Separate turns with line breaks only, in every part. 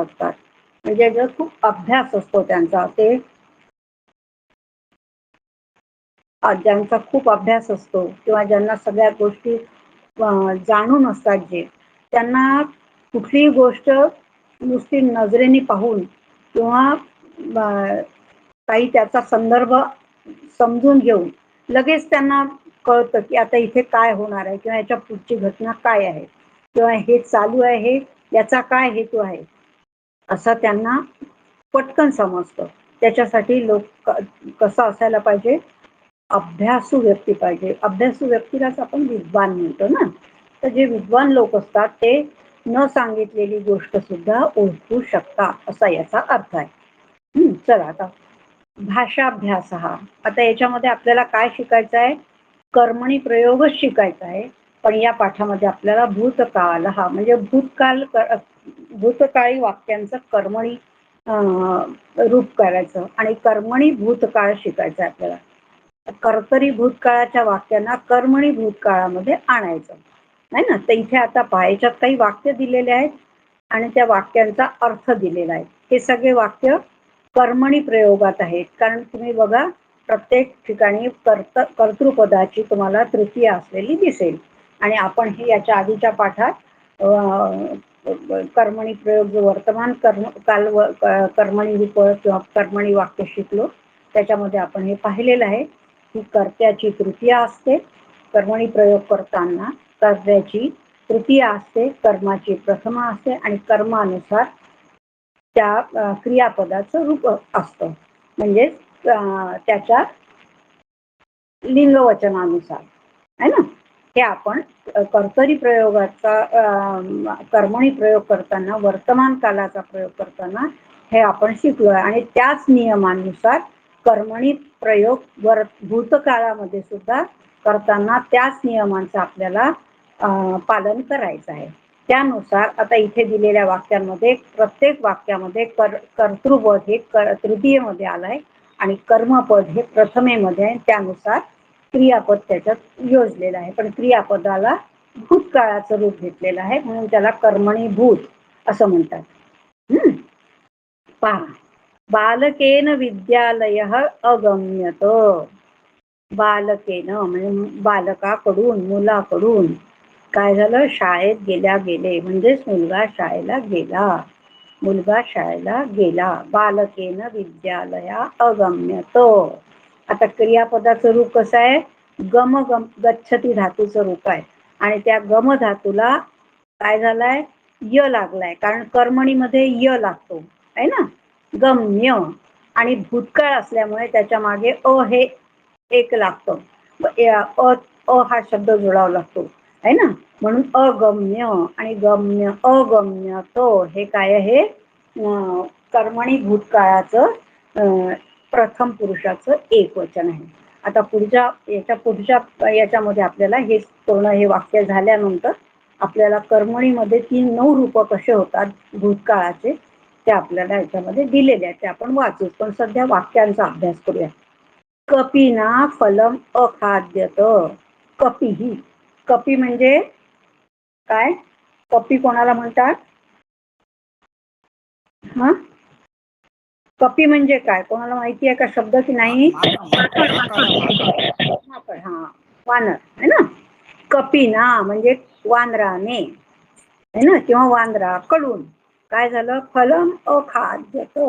असतात, म्हणजे जर खूप अभ्यास असतो त्यांचा, ते ज्यांचा खूप अभ्यास असतो किंवा ज्यांना सगळ्या गोष्टी जाणून असतात, जे त्यांना कुठलीही गोष्ट नुसती नजरेने पाहून किंवा काही त्याचा संदर्भ समजून घेऊन लगेच त्यांना कळतं की आता इथे काय होणार आहे किंवा याच्या पुढची घटना काय आहे किंवा हे चालू आहे, याचा काय हेतू आहे, असं त्यांना पटकन समजतं. त्याच्यासाठी लोक कसं असायला पाहिजे, अभ्यासू व्यक्ती पाहिजे. अभ्यासू व्यक्तीलाच आपण विद्वान म्हणतो ना. तर जे विद्वान लोक असतात ते न सांगितलेली गोष्ट सुद्धा ओळखू शकतात, असा याचा अर्थ आहे. चला आता भाषाभ्यास हा, आता याच्यामध्ये आपल्याला काय शिकायचं आहे, कर्मणी प्रयोगच शिकायचा आहे. पण या पाठामध्ये आपल्याला भूतकाल हा म्हणजे भूतकाळी वाक्यांचं कर्मणी रूप करायचं आणि कर्मणी भूतकाळ शिकायचं आहे आपल्याला. कर्तरी भूतकाळाच्या वाक्यांना कर्मणी भूतकाळामध्ये आणायचं, नाही ना. तर इथे आता पाहायच्यात काही वाक्य दिलेले आहेत आणि त्या वाक्यांचा अर्थ दिलेला आहे. हे सगळे वाक्य कर्मणी प्रयोगात आहेत, कारण तुम्ही बघा प्रत्येक ठिकाणी कर्तृपदाची तुम्हाला तृतीय असलेली दिसेल. आणि आपण हे याच्या आधीच्या पाठात कर्मणी प्रयोग जो वर्तमान कर्मणी रूप किंवा कर्मणी वाक्य शिकलो, त्याच्यामध्ये आपण हे पाहिलेलं आहे की कर्त्याची तृतीया असते कर्मणी प्रयोग करताना, कर्त्याची तृतीया असते, कर्माची प्रथमा असते आणि कर्मानुसार त्या क्रियापदाचं रूप असतं, म्हणजे त्याच्या लिंगवचनानुसार, आहे ना. हे आपण कर्तरी प्रयोगाचा कर्मणी प्रयोग करताना, वर्तमान कालाचा प्रयोग करताना हे आपण शिकलो आहे. आणि त्याच नियमानुसार कर्मणी प्रयोग भूतकाळामध्ये सुद्धा करताना त्याच नियमांचं आपल्याला पालन करायचं आहे. त्यानुसार आता इथे दिलेल्या वाक्यांमध्ये प्रत्येक वाक्यामध्ये कर्तृपद हे तृतीयेमध्ये आलंय आणि कर्मपद हे प्रथमेमध्ये आहे. त्यानुसार क्रियापद त्याच्यात योजलेलं आहे, पण क्रियापदाला भूतकाळाचं रूप घेतलेलं आहे, म्हणून त्याला कर्मणी भूत असं म्हणतात. पहा, बालकेन विद्यालय अगम्यत. बालकेन म्हणजे बालकाकडून, मुलाकडून काय झालं, शाळेत गेले, म्हणजेच मुलगा शाळेला गेला, मुलगा शाळेला गेला. बालकेन विद्यालया अगम्यत. आता क्रियापदाचं रूप कसं आहे, गच्छती धातूचं रूप आहे आणि त्या गम धातूला काय झालाय, य लागलाय, कारण कर्मणीमध्ये य लागतो आहे ना, गम्य. आणि भूतकाळ असल्यामुळे त्याच्या मागे अ हे एक लागतं, अ हा शब्द जोडावा लागतो आहे ना, म्हणून अगम्य आणि गम्य अगम्य तो हे काय आहे, कर्मणी भूतकाळाचं प्रथम पुरुषाचं एक वचन आहे. आता पुढच्या याच्यामध्ये आपल्याला हे पूर्ण हे वाक्य झाल्यानंतर आपल्याला कर्मणीमध्ये 9 रूप कसे होतात भूतकाळाचे ते आपल्याला याच्यामध्ये दिलेले आहेत, ते आपण वाचू. पण सध्या वाक्यांचा अभ्यास करूया. कपिना फलम अखाद्यत. कपी कपी म्हणजे काय, कपी कोणाला म्हणतात, हा कपी म्हणजे काय, कोणाला माहिती आहे का शब्द की नाही? हा, वानर आहे ना. कपिना म्हणजे वानराने आहे ना, किंवा वानराकडून काय झालं, फलम अखाद्यत.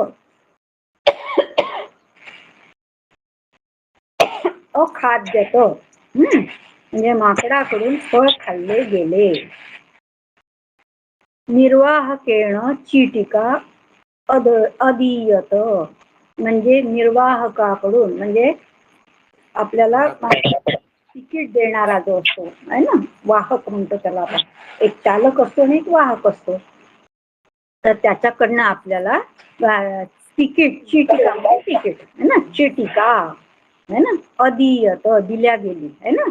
अखाद्यत म्हणजे माकडाकडून फळ खाल्ले गेले. निर्वाहकेण चीटिका अदीयत म्हणजे निर्वाहकाकडून, म्हणजे आपल्याला तिकीट देणारा जो असतो आहे ना, वाहक म्हणतो त्याला आपण. एक चालक असतो आणि एक वाहक असतो, तर त्याच्याकडनं आपल्याला तिकीट, चीटिका तिकीट आहे ना, चीटिका है ना, अदीयत दिल्या गेली है ना,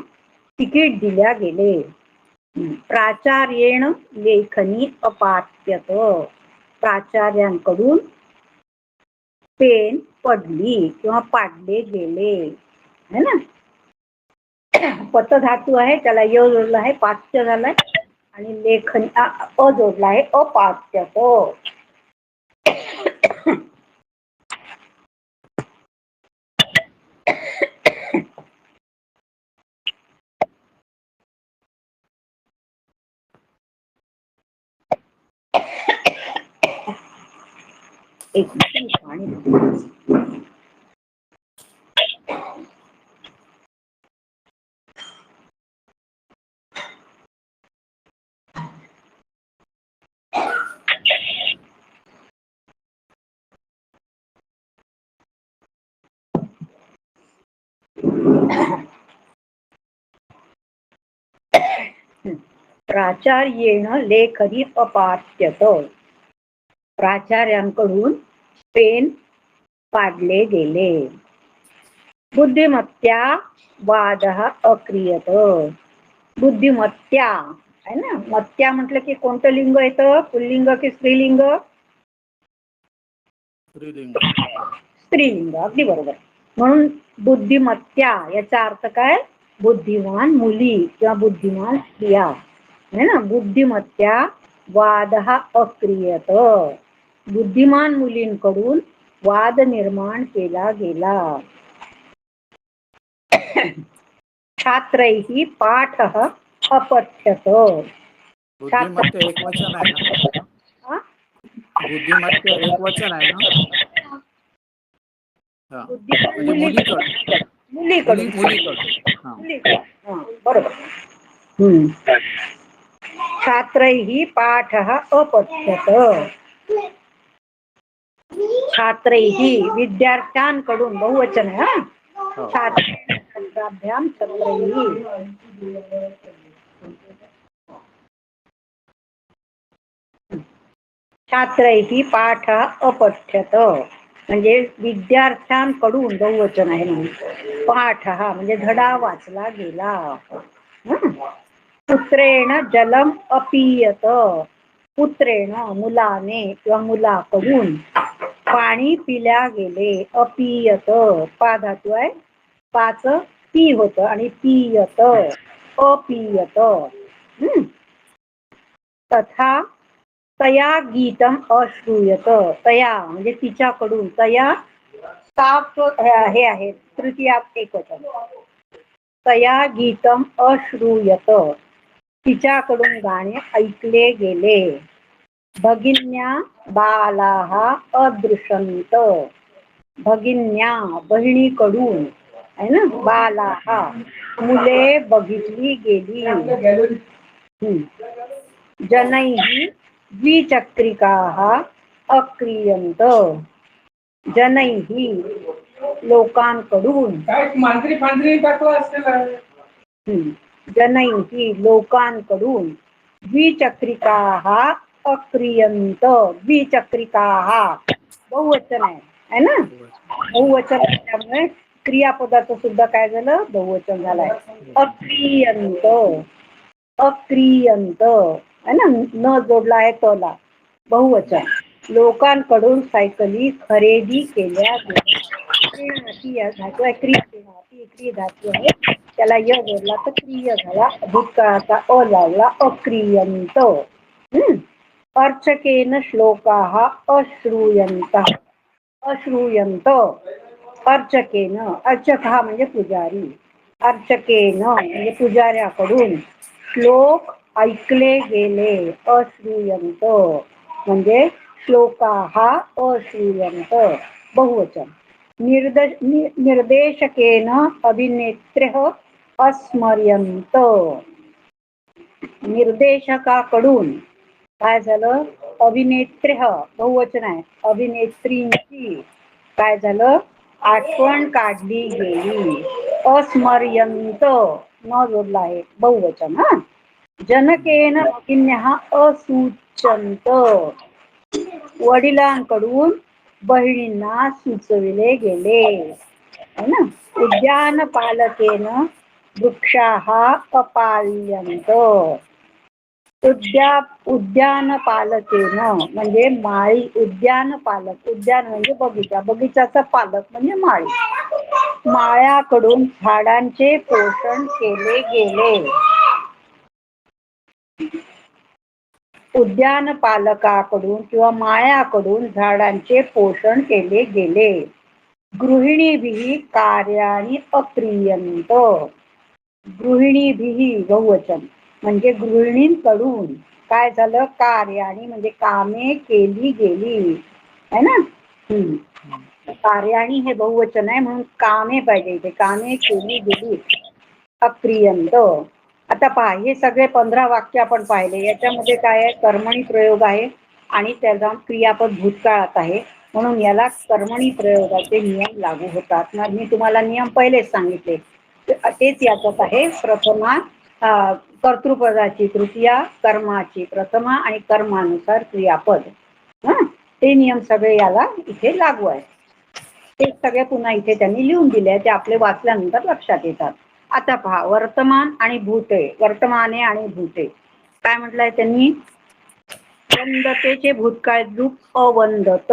तिकीट दिल्या गेले. प्राचार्येण लेखनी अपात्यत. प्राचार्यांकडून पेन पडली किंवा पाडले गेले है ना. पत धातू आहे, त्याला य जोडला आहे, पाथ्य झालाय आणि लेखनी अ जोडला आहे, अपात्यत. एक मिनिट पाणी पिते. प्राचार्येण लेखनी अपात्यत. प्राचार्यांकडून पेन पाडले गेले. बुद्धिमत्या वाद अक्रियत. बुद्धिमत्या आहे ना, मत्या म्हटलं की कोणतं लिंग येतं, पुल्लिंग की स्त्रीलिंग? स्त्रीलिंग, अगदी बरोबर. म्हणून बुद्धिमत्या याचा अर्थ काय? बुद्धिमान मुली किंवा बुद्धिमान स्त्रिया है ना. बुद्धिमत्या वाद अक्रियत. बुद्धिमान मुलींकडून वाद निर्माण केला गेला. छात्रैहि पाठ अपठ्यत.
बुद्धिमत्ता एकवचन आहे ना? बुद्धिमत्ता एकवचन आहे ना? म्हणजे मुलीकडून
बरोबर. छात्रैहि पाठ अपठ्यत. छात्रैहि विद्यार्थ्यांकडून बहुवचन आहे. छात्राभ्याम छात्रैहि. छात्रैहि पाठ अपठ्यत म्हणजे विद्यार्थ्यांकडून बहुवचन आहे म्हणून. पाठ म्हणजे धडा वाचला गेला. पुत्रेण जलम अपियत. पुत्रेण मुलाने किंवा मुलाकडून पाणी पिल्या गेले. अपियत पा धातू आहे, पाच पी होत आणि पियत अपियत. तथा तया गीतम अश्रूयत. तया म्हणजे तिच्याकडून. तया साफ हे आहे, तृतीया एकवचन. तया गीतम अश्रूयत. तिच्याकडून गाणे ऐकले गेले. भगिन्या बालाः अदृशन्त. भगिन्या बहिणीकडून आहे ना. बालाः मुले बघितली गेली. जनैः द्विचक्रिकाः अक्रियन्त. जनैः लोकांकडून. जनैः लोकांकडून. द्विचक्रिकाः अक्रियन्त. द्विचक्रिकाः बहुवचन आहे ना. बहुवचन त्यामुळे क्रियापदाचं सुद्धा काय झालं, बहुवचन झालंय. अक्रियन्त. अक्रियन्त आहे ना, न जोडला आहे तोला. बहुवचन. लोकांकडून सायकली खरेदी केल्या गेल्या. धातू आहे क्रिय धातू आहे, त्याला य जोडला तर क्रिय झाला. भूतकाळाचा अ लावला. अक्रियंत. अर्चकेन श्लोकाः अश्रूयन्त. अश्रूयन्त. अर्चकेन, अर्चक हा म्हणजे पुजारी. अर्चकेन म्हणजे पुजाऱ्याकडून श्लोक ऐकले गेले. अश्रूयन्त म्हणजे श्लोकाः अश्रूयन्त बहुवचन. निर्देशकेन अभिनेत्र्यः अस्मर्यन्त. निर्देशकाकडून काय झालं, अभिनेत्र्यः बहुवचन आहे. अभिनेत्रींची काय झालं, आठवण काढली गेली. अस्मर्यंत न जोडला आहे, बहुवचन. जनकेन भगिन्यः असूचन्त. वडिलांकडून बहिणींना सुचविले गेले है ना. उद्यानपालकेन वृक्षाः अपाल्यन्त. उद्यानपालकेन म्हणजे माळी. उद्यानपालक, उद्यान म्हणजे बगीचा, बगीचाचा पालक म्हणजे माळी. माळ्याकडून झाडांचे पोषण केले गेले. उद्यानपालकाकडून किंवा माळ्याकडून झाडांचे पोषण केले गेले. गृहिणीभिः कार्याणि अक्रियन्त. गृहिणीभिः बहुवचन म्हणजे गृहिणींकडून काय झालं, कार्याणि म्हणजे कामे केली गेली है ना. कार्याणी हे बहुवचन आहे म्हणून कामे पाहिजे इथे. कामे केली गेली अक्रियंत. आता पहा, हे सगळे 15 वाक्य आपण पाहिले. याच्यामध्ये काय आहे, कर्मणी प्रयोग आहे आणि त्याचा क्रियापद भूतकाळात आहे, म्हणून याला कर्मणी प्रयोगाचे नियम लागू होतात. मी तुम्हाला नियम पहिलेच सांगितले, तेच याच्यात आहे. प्रथमा कर्तृपदाची तृतीया, कर्माची प्रथमा आणि कर्मानुसार क्रियापद. ते नियम सगळे याला इथे लागू आहे. ते सगळे पुन्हा इथे त्यांनी लिहून दिले, ते आपले वाचल्यानंतर लक्षात येतात. आता पहा, वर्तमान आणि भूते. वर्तमाने आणि भूते काय म्हटलंय त्यांनी, वंदतेचे भूतकाळ रूप अवंदत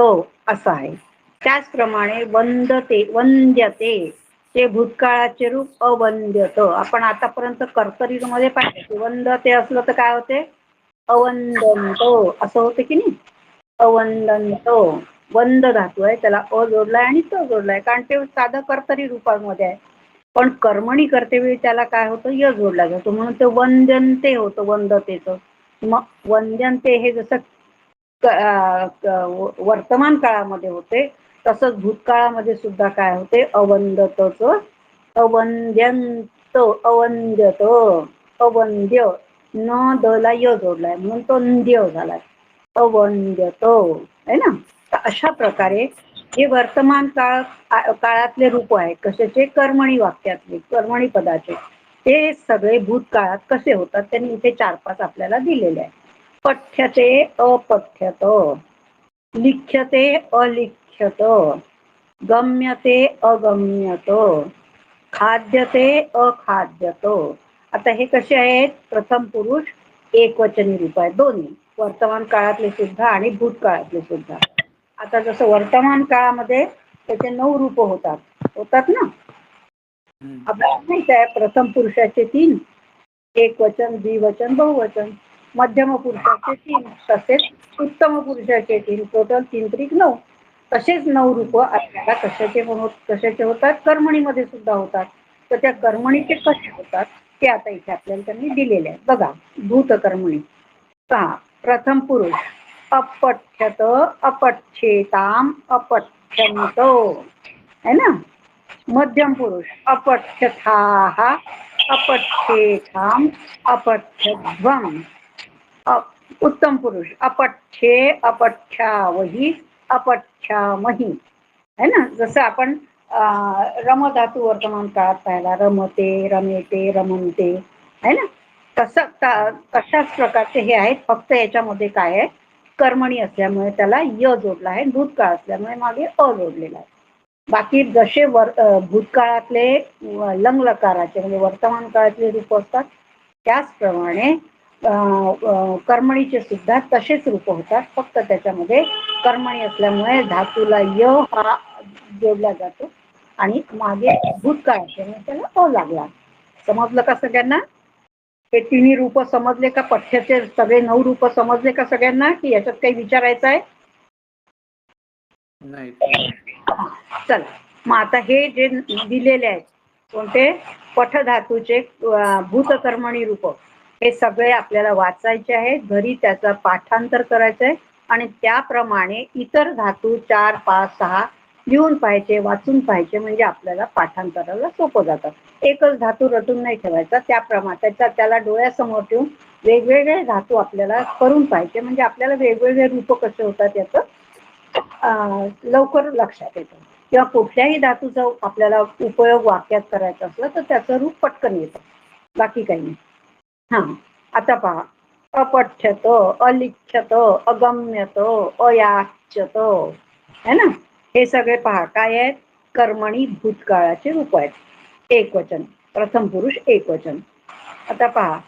असं आहे. त्याचप्रमाणे वंदते वंद्यते ते भूतकाळाचे रूप अवंद्यत. आपण आतापर्यंत कर्तरीमध्ये पाहिजे, वंदते असलं तर काय होते, अवंदंत असं होते की नाही. अवंदंत वंद धातू आहे, त्याला अ जोडलाय आणि त जोडलाय, कारण ते साधं कर्तरी रूपामध्ये आहे. पण कर्मणी करतेवेळी त्याला काय होतं, य जोडला जातो, म्हणून ते वंद्यंते होतं वंदतेचं. मग वंद्यंते हे जसं वर्तमान काळामध्ये होते, तसंच भूतकाळामध्ये सुद्धा काय होते, अवंदतच. अवंद्यंत अवंद्यत अवंद्य न दला य जोडलाय म्हणून तो अंद्य झालाय, अवंद्यत आहे ना. तर अशा प्रकारे हे वर्तमान काळातले रूप आहेत. कशाचे, कर्मणी वाक्यातले, कर्मणी पदाचे. ते सगळे भूतकाळात कसे होतात त्यांनी इथे 4-5 आपल्याला दिलेले आहे. पठ्यते अपठ्यत, लिख्यते अलिख्यत, गम्यते अगम्यत, खाद्यते अखाद्यत. आता हे कसे आहेत, प्रथम पुरुष एकवचनी रूप आहे, दोन्ही वर्तमान काळातले सुद्धा आणि भूतकाळातले सुद्धा. आता जसं वर्तमान काळामध्ये त्याचे 9 रूप होतात ना. आपल्याला माहित आहे, प्रथम पुरुषाचे 3, एकवचन, द्विवचन, बहुवचन. मध्यम पुरुषाचे 3, तसेच उत्तम पुरुषाचे 3, टोटल 3-3-9. तसेच 9 रूप आपल्याला कशाचे होतात, कर्मणीमध्ये सुद्धा होतात. तर त्या कर्मणीचे कसे होतात ते आता इथे आपल्याला त्यांनी दिलेले आहे. बघा, भूतकर्मणी पहा, प्रथम पुरुष अपठ्यत अपठ्येताम अपठ्यन्तो है ना. मध्यम पुरुष अपठ्यथाः अपठ्येताम अपठ्यध्वम्. उत्तम पुरुष अपठ्ये अपठ्यावही अपठ्यामही है ना. जसं आपण रम धातू वर्तमान काळात पाहिला, रमते रमेते रमनते है ना. तशाच प्रकारचे हे आहेत, फक्त याच्यामध्ये काय आहे, कर्मणी असल्यामुळे त्याला य जोडला आहे, भूतकाळ असल्यामुळे मागे अ जोडलेला आहे. बाकी जसे भूतकाळातले लंग लकाराचे म्हणजे वर्तमान काळातले रूप असतात, त्याचप्रमाणे कर्मणीचे सुद्धा तसेच रूप होतात. फक्त त्याच्यामध्ये कर्मणी असल्यामुळे धातूला य हा जोडला जातो आणि मागे भूतकाळ असल्यामुळे त्याला अ लागला. समजलं का सगळ्यांना? हे तिन्ही रूप समजले का? पठ्याचे सगळे 9 रूप समजले का सगळ्यांना, की याच्यात काही विचारायचं आहे?
नाही.
चला, मग आता हे जे दिलेले आहेत कोणते, पठधातूचे भूतकर्मणी रूप, हे सगळे आपल्याला वाचायचे आहेत. घरी त्याचं पाठांतर करायचं आहे आणि त्याप्रमाणे इतर धातू 4, 5, 6 लिहून पाहायचे, वाचून पाहायचे, म्हणजे आपल्याला पाठांतराला सोपं जातं. एकच धातू रटून नाही ठेवायचा, त्याप्रमाणे त्याला डोळ्यासमोर ठेवून वेगवेगळे धातू आपल्याला करून पाहायचे, म्हणजे आपल्याला वेगवेगळे रूप कसे होतात याचं लवकर लक्षात येतं. किंवा कुठल्याही धातूचा आपल्याला उपयोग वाक्यात करायचा असला तर त्याचं रूप पटकन येतं, बाकी काही नाही. आता पहा, अपठ्यत अलिख्यत अगम्यत अयाच्यत है ना. हे सगळे पहा काय आहेत, कर्मणी भूतकाळाचे रूप आहेत. एकवचन, प्रथम पुरुष एकवचन. आता पहा,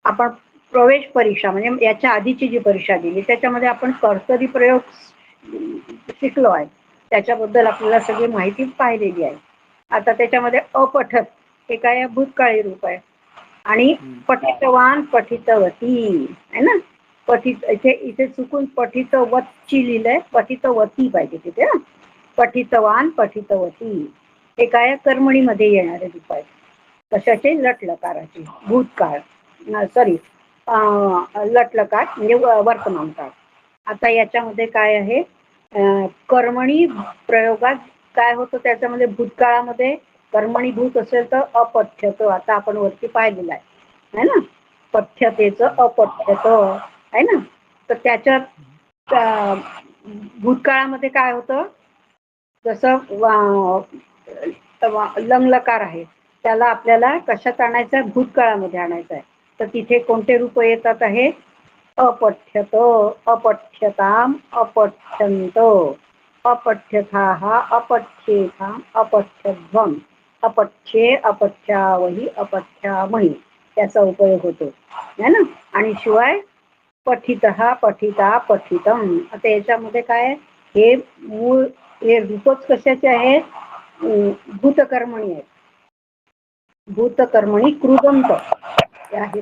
आपण प्रवेश परीक्षा म्हणजे याच्या आधीची जी परीक्षा दिली त्याच्यामध्ये आपण कर्तरी प्रयोग शिकलो आहे, त्याच्याबद्दल आपल्याला सगळी माहिती पाहिलेली आहे. आता त्याच्यामध्ये अपठत हे काय, भूतकाळी रूप आहे. आणि पठितवान पठितवती है ना. इथे चुकून पठितवतची लिहिलंय, पठितवती पाहिजे तिथे. पठितवान पठितवती हे काय, कर्मणीमध्ये येणारे रूप आहेत. कशाचे, लटलकाराचे. भूतकाळ सॉरी लटलकार म्हणजे वर्तमान काळ. आता याच्यामध्ये काय आहे, कर्मणी प्रयोगात काय होतं त्याच्यामध्ये भूतकाळामध्ये कर्मणी भूत असेल तर अपठ्यत, आता आपण वरती पाहिलेलं आहे ना, पठ्यतेचं अपठ्यत आहे ना. तर त्याच्यात भूतकाळामध्ये काय होतं, जसं लंगलकार आहे त्याला आपल्याला कशात आणायचं आहे, भूतकाळामध्ये आणायचं आहे. तर तिथे कोणते रूप येतात आहे, अपठ्यत, अपठ्यताम, अपठ्यंत, अपठ्यथाः, अपठ्येताम, अपठ्यध्वम, अपठ्ये, अपठ्यावही, अपठ्यामही त्याचा उपयोग होतो है ना. आणि शिवाय पठितः, पठिता, पठितम, आता याच्यामध्ये काय हे मूळ हे रूपच कशाचे आहेत, भूतकर्मणी आहेत. भूतकर्मणी कृदंत आहे,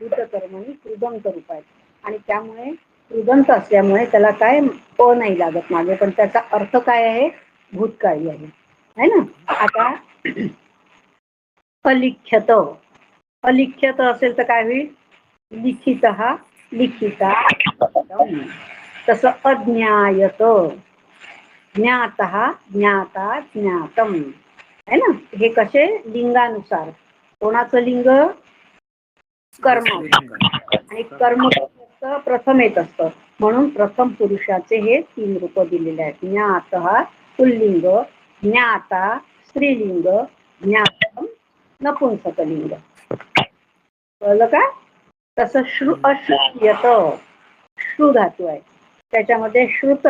भूतकर्मणी कृदंत रूप आहेत. आणि त्यामुळे कृदंत असल्यामुळे त्याला काय नाही लागत मागे, पण त्याचा अर्थ काय आहे, भूतकाळी आहे है ना. आता अलिख्यत, अलिख्यत असेल तर काय होईल, लिखित, लिखिता, तसं अज्ञायत, ज्ञातः, ज्ञाता, ज्ञातम है ना. हे कसे लिंगानुसार, कोणाचं लिंग, कर्म, आणि कर्म प्रथम येत असतं म्हणून प्रथम पुरुषाचे हे 3 रूप दिलेले आहेत. ज्ञातः पुल्लिंग, ज्ञाता स्त्रीलिंग, ज्ञातम नपुंसकलिंग. कळलं का. तसं अश्रुयत, श्रु धातू आहे त्याच्यामध्ये श्रुत,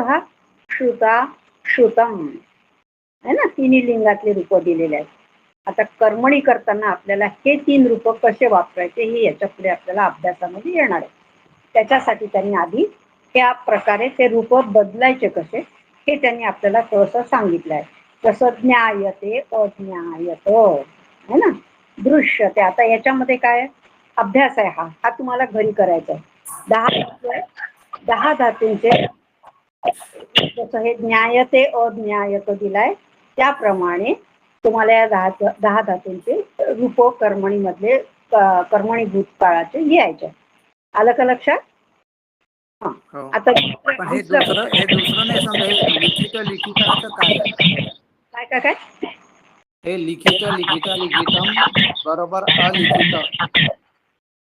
श्रुता, श्रुतम है ना, तिन्ही लिंगातले रूप दिलेले आहेत. आता कर्मणी करताना आपल्याला हे 3 रूप कसे वापरायचे हे याच्या पुढे आपल्याला अभ्यासामध्ये येणार आहे. त्याच्यासाठी त्यांनी आधी त्या प्रकारे ते रूप बदलायचे कसे हे त्यांनी आपल्याला थोडंसं सांगितलं आहे. जसं ज्ञायते, अज्ञायत है ना, दृश्यते. आता याच्यामध्ये काय अभ्यास आहे, हा तुम्हाला घरी करायचा आहे. 10 धातूंचे जसं हे ज्ञायते अज्ञायत दिलाय त्याप्रमाणे तुम्हाला या 10 धातूंचे रूप कर्मणी मधले कर्मणी भूतकाळाचे लिहायचे. आलं का लक्षात. आता
हे दुसरं नाही समजा, हे लिखित लिखिताचं काय आहे,
काय काय
हे लिखित लिखिता लिखितम बरोबर अलिखित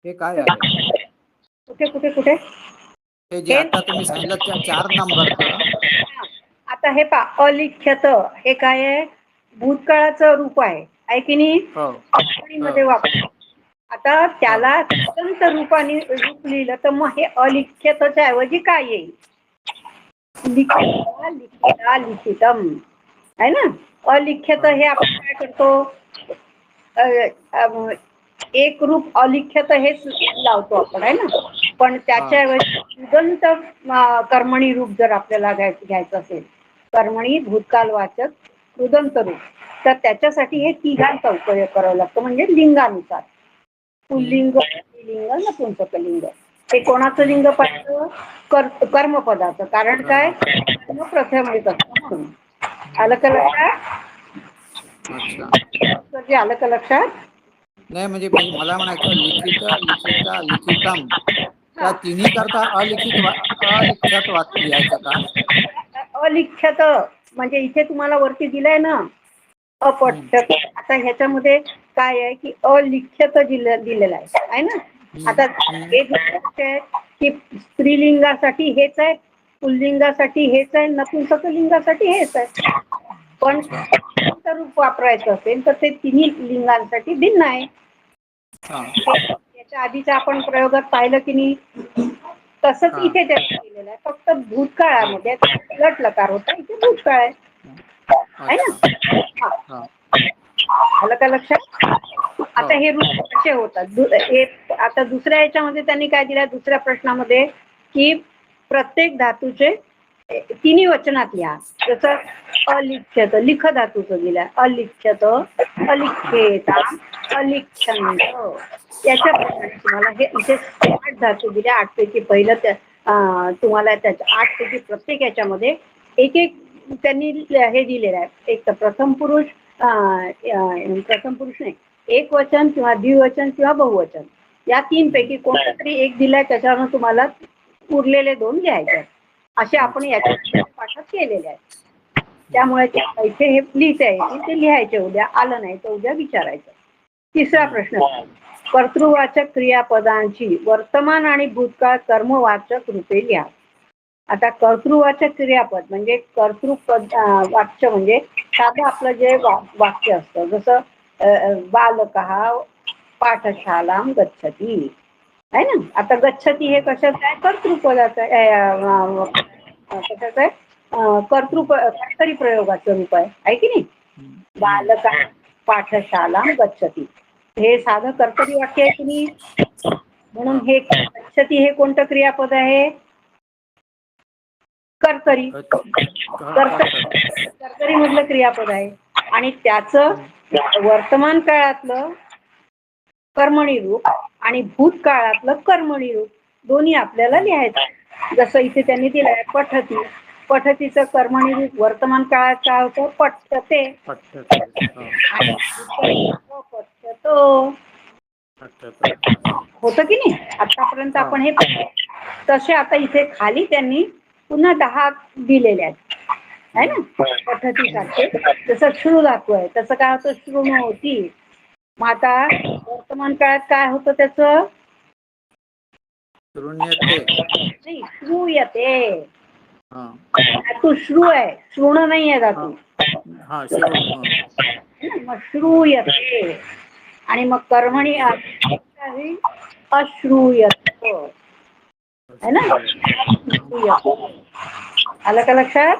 हे काय आहे,
कुठे कुठे कुठे
हे जे आता तुम्ही सांगितलं 4 नंबरचं.
आता हे पहा, अलिख्यत हे काय आहे, भूतकाळाचं रूप आहे की नाही, मध्ये वापर. आता त्याला स्वतंत रूपाने रूप लिहिलं तर मग हे अलिख्यतच्या ऐवजी काय येईल, लिखिता, लिखिता, लिखितम आहे ना. अलिख्यत हे आपण काय करतो, एक रूप अलिख्यत हेच लावतो आपण आहे ना, पण त्याच्याऐवजी कृदंत कर्मणी रूप जर आपल्याला घ्यायचं असेल, कर्मणी भूतकालवाचक कृदंत रूप, तर त्याच्यासाठी हे तिघांचा उपयोग करावा लागतो, म्हणजे लिंगानुसार पुल्लिंग, स्त्रीलिंग, नपुंसकलिंग. हे कोणाचं लिंग पाहिजे, कर्मपदाचं, कारण काय कर्म प्रथम येत असतं म्हणून. आलं का लक्षात. आलं का लक्षात.
नाही म्हणजे मला म्हणायचं लिखित लिखिता लिखितम त्या तिन्ही करता अलिखित वाक्य लिहायचं का.
अलिख्यत म्हणजे इथे तुम्हाला वरती दिलंय ना अपठ्यत. आता ह्याच्यामध्ये काय आहे की अलिख्यत दिलेलं आहे ना. आता एक गोष्ट आहे की स्त्रीलिंगासाठी हेच आहे, पुल्लिंगासाठी हेच आहे, नपुंसकलिंगासाठी हेच आहे. पण रूप वापरायचं असेल तर ते तिन्ही लिंगांसाठी भिन्न आहे. याच्या आधीच्या आपण प्रयोगात पाहिलं की नाही, तसंच इथे त्याचं केलेलं आहे, फक्त भूतकाळामध्ये लट लकार होता, इथे भूतकाळ आहे ना. आलं का लक्षात. आता हे रूप कसे होतात, आता दुसऱ्या याच्यामध्ये त्यांनी काय दिलं, दुसऱ्या प्रश्नामध्ये की प्रत्येक धातूचे तिन्ही वचनात लिहा. जसं अलिख्यत लिख धातूचं दिलंय, अलिख्यत, अलिख्येता, अलिख्यंत. याच्याप्रमाणे तुम्हाला हे इथे 8 धातू दिले, 8 पैकी पहिलं तुम्हाला त्याच्या 8 पैकी प्रत्येक याच्यामध्ये एक एक त्यांनी हे दिलेलं आहे. एक तर प्रथम पुरुष नाही, एक वचन किंवा द्विवचन किंवा बहुवचन, या 3 पैकी कोणतं तरी एक दिलाय, त्याच्यावर तुम्हाला उरलेले 2 लिहायचे. असे आपण याच्या पाठात केलेले आहे. त्यामुळे इथे हे लिहिता येईल, ते लिहायचे उद्या, आलं नाही तर उद्या विचारायचं. तिसरा प्रश्न, कर्तृवाचक क्रियापदांची वर्तमान आणि भूतकाळ कर्मवाचक रूपे लिहा. आता कर्तृवाचक क्रियापद म्हणजे कर्तृपद वाक्य म्हणजे साधं आपलं जे वाक्य असतं, जसं बालकः पाठशालां गच्छति, आहे ना. आता गच्छती हे कशाचं आहे, कर्तृपदाचं आहे, कशाचं आहे, कर्तरी प्रयोगाचं रूप आहे की नाही. बालकः पाठशालां गच्छति हे साधं कर्तरी वाक्य आहे की नाही. म्हणून हे गच्छति हे कोणतं क्रियापद आहे, कर्तरी. कर्तरी मधलं क्रियापद आहे आणि त्याचं वर्तमान काळातलं कर्मणी रूप आणि भूतकाळातलं कर्मणी रूप दोन्ही आपल्याला लिहायचं. जसं इथे त्यांनी दिलंय पठती, पठतीचं कर्मणी रूप वर्तमान काळात काय होतं, पठ्यते, आणि पठ्यतो होतं की नाही. आतापर्यंत आपण हे तसे आता इथे खाली त्यांनी पुन्हा 10 दिलेले आहेत, आहे ना, पद्धतीसारखे. जसं श्रू धातू आहे तसं काय होतं, श्रुण होती. मग आता वर्तमान काळात काय होतं त्याचं, श्रूयते. धातू श्रू आहे, श्रुण नाही आहे धातू. मग श्रूयते आणि मग कर्मणी अश्रूयत, है ना. आलं का लक्षात.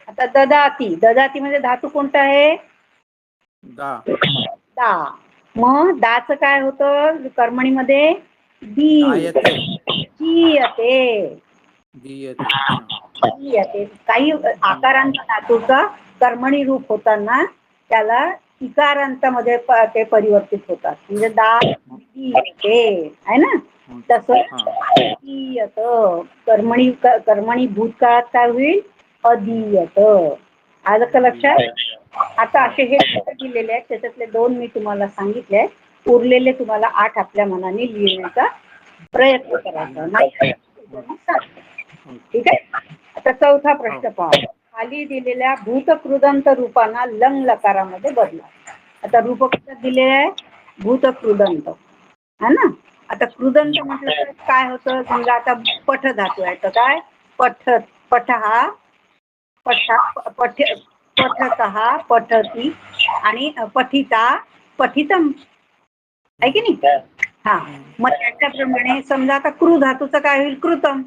आता ददाती, ददाती म्हणजे धातू कोणता आहे, दा. मग दाचं काय होतं कर्मणीमध्ये, दीयते. काही आकारांचा धातूचा कर्मणी रूप होताना त्याला इकारांतामध्ये ते परिवर्तित होतात, म्हणजे दा दीयते, आहे ना. तसं दीयत कर्मणी भूतकाळात काय होईल, अदीयत. आलं का लक्षात. आता असे हे दिलेले आहेत, त्याच्यातले 2 मी तुम्हाला सांगितले, उरलेले तुम्हाला 8 आपल्या मनाने लिहिण्याचा प्रयत्न करायचा. नाही ठीक आहे. आता चौथा प्रश्न पहा, खाली दिलेल्या भूतकृदंत रूपांना लंग लकारामध्ये बदला. आता रूप कसं दिलेलं आहे, भूतकृदंत, है ना. आता कृदंत म्हटलं तर काय होतं, समजा आता पठ धातू आहे तर काय, पठः पठतः पठती आणि पठिता पठितम, आहे की नाही. हा, मग त्याच्याप्रमाणे समजा आता क्रू धातूचं काय होईल, कृतम,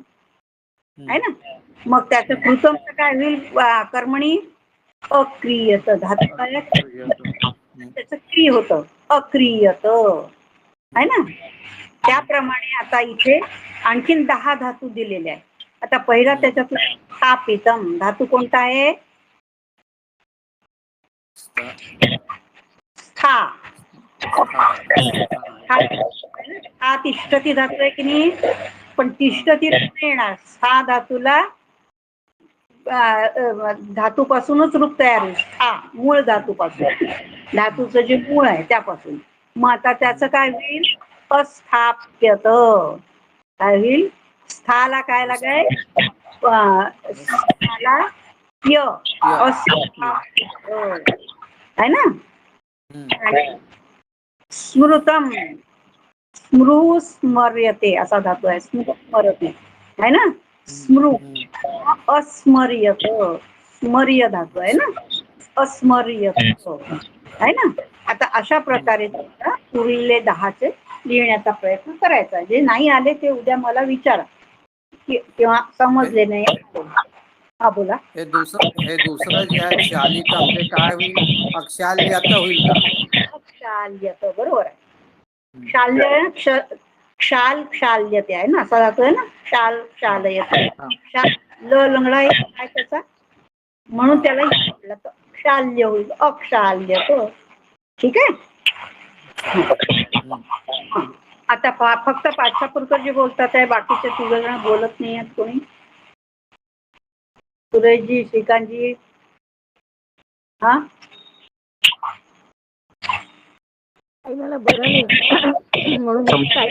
आहे ना. मग त्याचं कृतमचं काय होईल, कर्मणी अक्रियत. धातू काय त्याचं क्रिय होतं, अक्रियत, आहे ना. त्याप्रमाणे आता इथे आणखीन 10 धातू दिलेले आहेत. आता पहिला त्याच्यातला स्थापितम धातू कोणता आहे, स्था. हा तिष्ठती धातू आहे की नाही, पण तिष्ठती नाही येणार. स्था धातूला धातूपासूनच रूप तयार होईल, स्था मूळ धातूपासून, धातूचं जे मूळ आहे त्यापासून. मग आता त्याचं काय होईल, अस्थाप्यत. काय होईल, स्थाला काय लागाय, स्थाला य, आहे ना. स्मृतम, स्मृ स्मर्यते असा धातू आहे, स्मृती, आहे ना. स्मृ अस्मर्यत, स्मर्य धातू आहे ना, अस्मर्यत, आहे ना. आता अशा प्रकारे उरलेले 10चे लिहिण्याचा प्रयत्न करायचा. जे नाही आले ते उद्या मला विचारा किंवा समजले नाही. हा बोला.
हे दुसरं जे आहे क्षालितम ते काय होईल, अक्षाल्यत होईल का.
अक्षाल्यत बरोबर आहे. क्षाल्य क्षाल क्षाल्यते आहे ना, असा जातोय ना, शाल शालयते. ल लंगडा आहे त्याचा, म्हणून त्याला क्षाल्य होईल, अक्षाल्य. ठीक आहे. आता फक्त पाठशापुरतं जे बोलतात आहे, बाकीचे 3 जण बोलत नाही आहेत कोणी. सुरेशजी, श्रीकांतजी, हा
मला बरं नाही म्हणून काय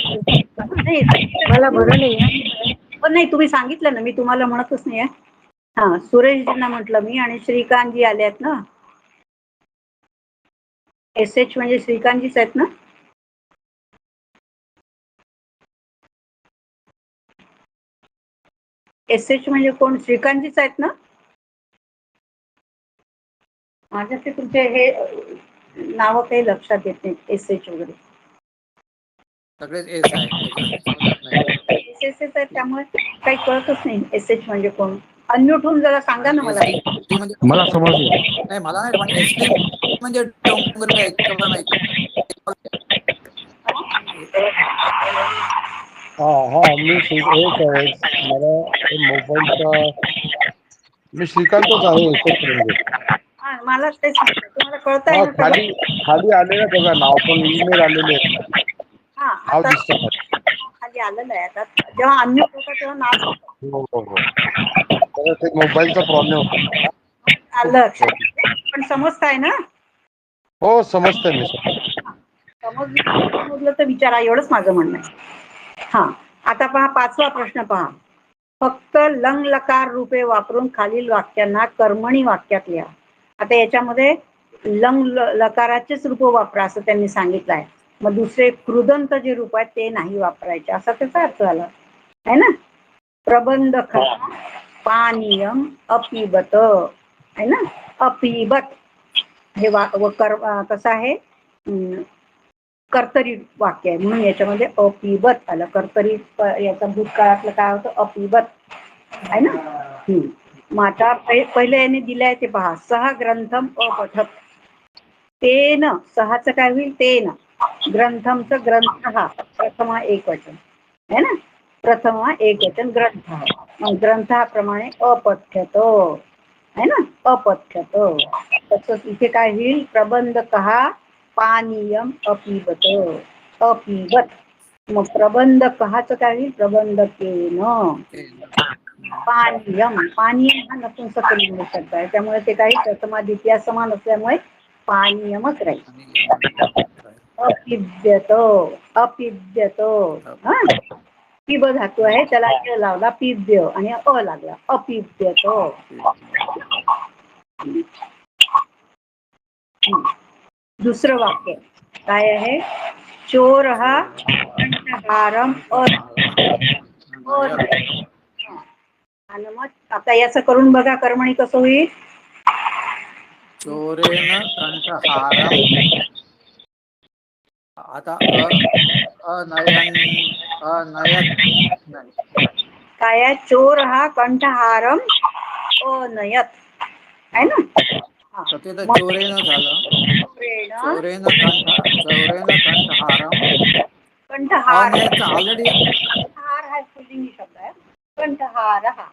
मला बरं नाही.
पण नाही, तुम्ही सांगितलं ना, मी तुम्हाला म्हणतच नाही आहे. हा, सुरेशजींना म्हटलं मी, आणि श्रीकांतजी आले आहेत ना. SH म्हणजे श्रीकांतजीच आहेत ना. SH म्हणजे कोण? श्रीकांतजीच आहेत ना. माझ्या ते तुमचे हे नाव काही लक्षात येत नाही, SH वगैरे.
सगळेच एस आहे त्याच्यात नाही.
SH आहेत, त्यामुळे काही कळतच नाही SH म्हणजे कोण. अनम्यूट होऊन जरा सांगा ना
आणि
मला.
SD म्हणजे
मला समजलं.
नाही, मला नाही, पण SD म्हणजे डोंगरे ऐकलं नाही.
हा हा मी मला मोबाईलचा मी श्रीकांतच आहे एकच म्हणजे.
हा, मला तेच म्हटलं. तुम्हाला कळतंय
हा
ना
खाली
सगळं.
खाली आलेलं बघा नाव, पण ईमेल आलेले आहेत.
हा,
नाव
आता
दिसतं.
खाली आलेलं आहे. आता जेव्हा अनम्यूट होतं तेव्हा नाव
हो हो हो. तर ते मोबाईलचा प्रॉब्लेम होता.
आलं लक्षात. पण समजताय ना.
हो समजतंय मी.
समजलं तर विचारा, एवढंच माझं म्हणणं आहे. हा, आता पहा, 5वा प्रश्न पहा. फक्त लंग लकार रूपे वापरून खालील वाक्यांना कर्मणी वाक्यात लिहा. आता याच्यामध्ये लंग लकाराचेच रूप वापरा असं त्यांनी सांगितलं आहे. मग दुसरे कृदंत जे रूप आहेत ते नाही वापरायचे, असा त्याचा अर्थ झाला आहे ना. प्रबंध खा पानीयम अपिबत आहे ना. अपिबत हे कसं आहे, कर्तरी वाक्य आहे, म्हणून याच्यामध्ये अपिबत आलं. कर्तरी याचा भूतकाळातलं काय होतं, अपिबत आहे ना. मग आता पहिले याने दिलंय ते पहा. सहा ग्रंथम अपठत. तेन, सहाचं काय होईल, तेन. ग्रंथमचं ग्रंथ, हा प्रथमा एक वचन आहे ना. प्रथमा एक वचन ग्रंथ. मग ग्रंथाप्रमाणे अपठ्यतो आहे ना, अपठ्यतो. तसंच इथे काय होईल, प्रबंध कहा पानीयम अपिबत. अपिबत. मग प्रबंध कहाचं काय होईल, प्रबंधकेन पानीयम. पानीयम हा नपुंसकलिंग शब्द आहे, त्यामुळे ते काही प्रथमा द्वितीया समान असल्यामुळे पानीयमच राहील. अपिद्यतो, अपिद्यतो. हा, पिब धातू आहे, त्याला य लावला, पिब्य, आणि अ लागला, अपिद्यतो. दुसरं वाक्य काय आहे, चोर हा कंठहारम आणि मग आता याचं करून बघा, कर्मणी कसं होईल.
चोरेन कंठहारम. आता अनयन अनयत नाही.
काय आहे, चोर हा कंठहारम अनयत आहे ना.
तर ते तर
मग
चोरेन झालं. चोरेन कंठहारम.
कंठहार,
अनयत ऑलरेडी.
कंठहार हा पुल्लिंगी शब्द आहे. कंठहार हा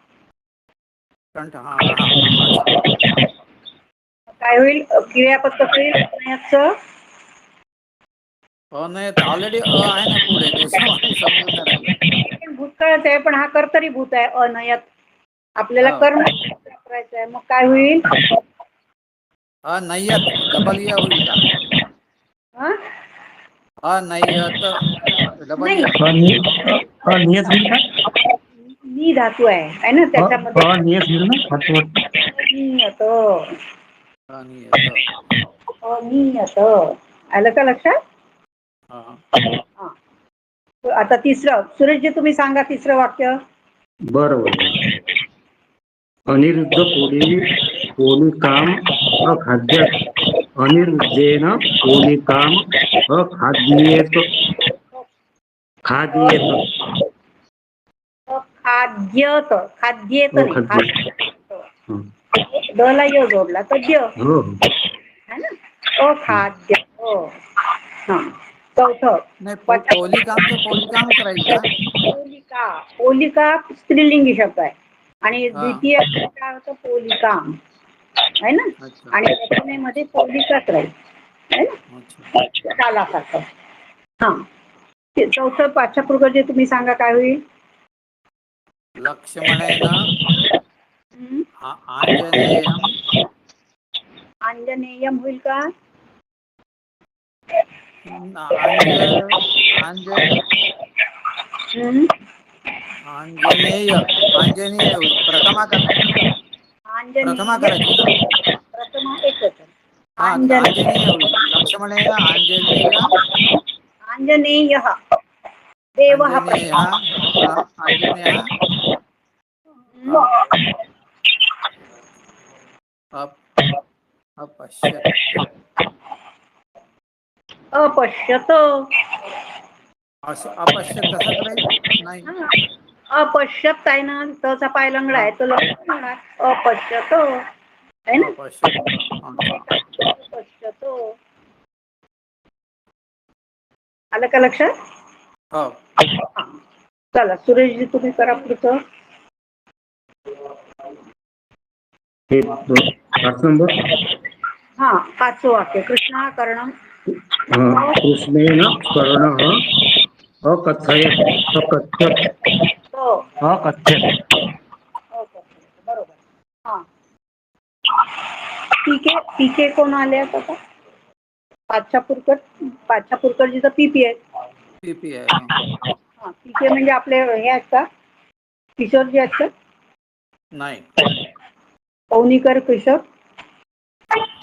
कंठहार, हा अच्छा.
काय होईल, क्रियापद कसं होईल अनयतचं.
अनयत ऑलरेडी आहे ना पुढे, त्याच्यामुळे समजून नाही राहिलं.
पण भूतकाळच आहे, पण हा कर्तरी भूत आहे अनयत. आपल्याला
हो.
कर्म वापरायचं आहे. मग काय होईल,
अनयत डबल य होईल का.
हा?
अनयत डबल
नाही,
य.
नियत होईल का.
नी धातू आहे ना त्याच्यामध्ये.
नियत होईल ना.
अनियत,
अनियत.
अनियत आलं का लक्षात. हा. आता तिसरं, सुरेशजी तुम्ही सांगा तिसरं वाक्य.
बरोबर. अनिरुद्ध पोलिकाम अखाद्य. अनिरुद्धेन पोलिकाम अखाद्येत. खाद्येत.
खाद्यत, खाद्येत
हो
नाही,
खाद्य.
द ला य जोडला तर द्य
हो
है ना. अखाद्य. हा, चौथं
नाही, पोलिकामचं पोलिकामच राहील का.
पोलिका, पोलिका स्त्रीलिंगी शब्द आहे, आणि
हा.
द्वितीय काय होतं, पोलिकाम आहे ना.
अच्छा
आणि प्रथमेमध्ये पोलिकाच राहील है
अच्छा.
ना, कालासारखं. हा, ते चौथं पाठ्यपूर्व जे तुम्ही सांगा काय होईल.
लक्ष्मणेन आंजनेयम.
आंजनेयम होईल का.
अंज अंज आंजनेय आंजनेय प्रथमा प्रथमा करायची ना.
प्रथमा एकवचन.
हा आंजनेय लक्ष्मणेय आंजनेय
आंजनेय देव हा
आंजनेय आंजनेय अपश्यत
अपश्यत.
अपश्यत कसं करायचं नाही.
अपश्यत आहे ना, तचा पाय लंगडा
हा
आहे तो लंगडा. अपश्यत आहे ना.
अपश्यत
अपश्यत. आलं का लक्षात?
हो.
चला सुरेशजी तुम्ही करा पुढचं.
5 नंबर.
हा 5वं वाक्य. कृष्णा कर्ण
कृष्णेन कर्णः अकथयत्
बरोबर. हा पीके कोण आले आता? पाच्छापूरकरजीचं पीपी आहे.
पीपी आहे.
हा पीके म्हणजे आपले हे आहेत का, किशोरजी आहेत का?
नाही.
पौनीकर किशोर.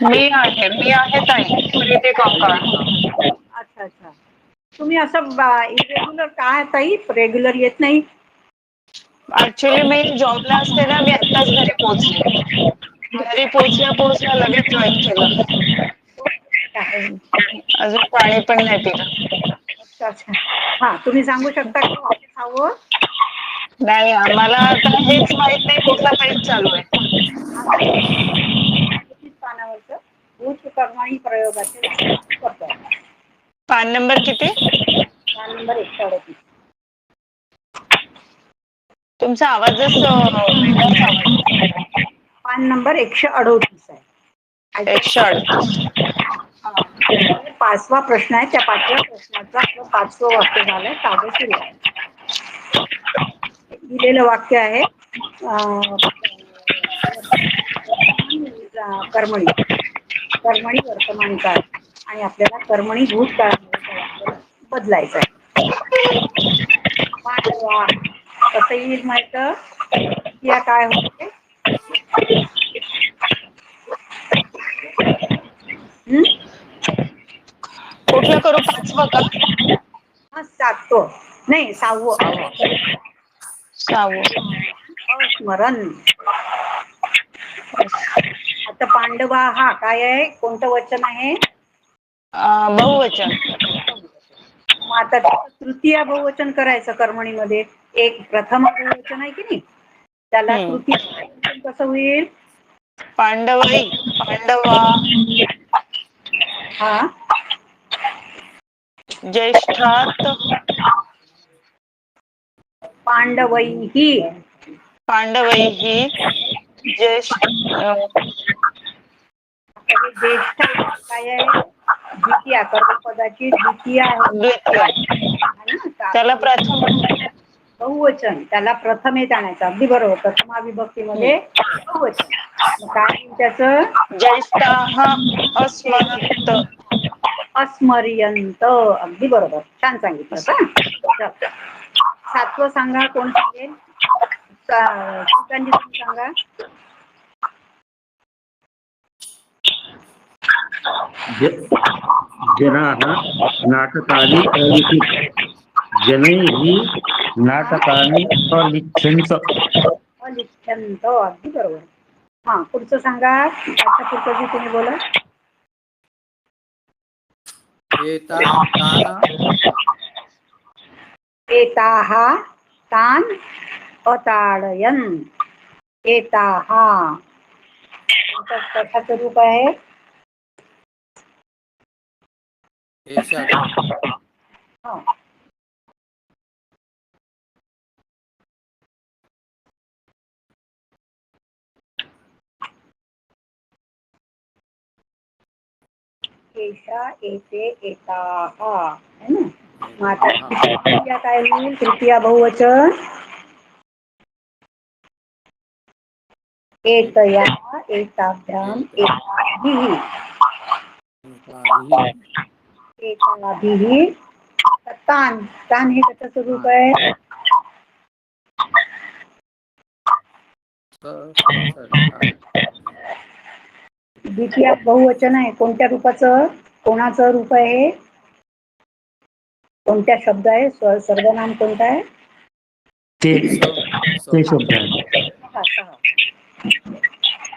मी आहे ताई प्रीती कंकाळ.
अच्छा. तुम्ही असं इरेग्युलर काय ताई, रेग्युलर येत नाही?
ऍक्च्युली मी जॉबला असते ना, मी आत्ताच घरी पोहोचले. घरी पोहोचल्या लगेच जॉईन केलं. अजून पाणी पण नाही पिलं.
अच्छा. हा तुम्ही सांगू शकता का वाक्य हवं?
नाही आम्हाला आता हेच माहित नाही कुठला पेज चालू आहे.
पानावरचं भूत कर्मणी प्रयोगाचे
पान नंबर किती?
पान नंबर 138.
तुमचा आवाजच वेगळाच आवाज.
पान नंबर 138 आहे.
138.
5वा प्रश्न आहे. त्या 5व्या प्रश्नाचा 5वं वाक्य झालंय. साधं सुरू आहे. दिलेलं वाक्य आहे कर्मणी वर्तमान काळ आणि आपल्याला कर्मणी भूतकाळामध्ये बदलायचं आहे. पांडवा कसं येईल माहित? या काय होते?
कुठलं करू? 5वं का?
7वं नाही 6वं.
6वं.
स्मरण. आता पांडवा हा काय आहे? कोणतं वचन आहे?
बहुवचन.
मग आता तृतीय बहुवचन करायचं कर्मणीमध्ये. एक प्रथम बहुवचन आहे की नाही, त्याला तृतीय बहुवचन कसं होईल?
पांडवई, पांडवा.
हा
ज्येष्ठात
पांडवैही.
पांडवैही ज्येष्ठ.
ज्येष्ठ काय आहे? द्वितीय कर्मपदाची द्वितीय
द्वितीय. त्याला प्रथम
बहुवचन, त्याला प्रथम येत आणायचं. अगदी बरोबर. प्रथमा विभक्तीमध्ये बहुवचन. मग काय त्याचं?
ज्येष्ठाः अस्मरंत.
अस्मर्यंत. अगदी बरोबर. छान सांगितलं. 7वं सांगा. कोण सांगेल? सांगा.
जनाः नाटकानि अलिखित. जनैः नाटकानि अलिख्यन्त.
अलिख्यन्त. अगदी बरोबर. हा पुढचं सांगा. पुढचं तुम्ही बोला. एताः तान् अताडयन्. एताः कशाचं रूप आहे? एषा एते एताः है ना. मग आता काय होईल? तृतीय बहुवचन एतया एताभ्याम एताभिः. एताभिः. तान. तान हे कशाचं रूप आहे? द्वितीय बहुवचन आहे. कोणत्या रूपाचं, कोणाचं रूप आहे? कोणत्या शब्द आहे? सर्वनाम कोणतं आहे?
ते शब्द आहे.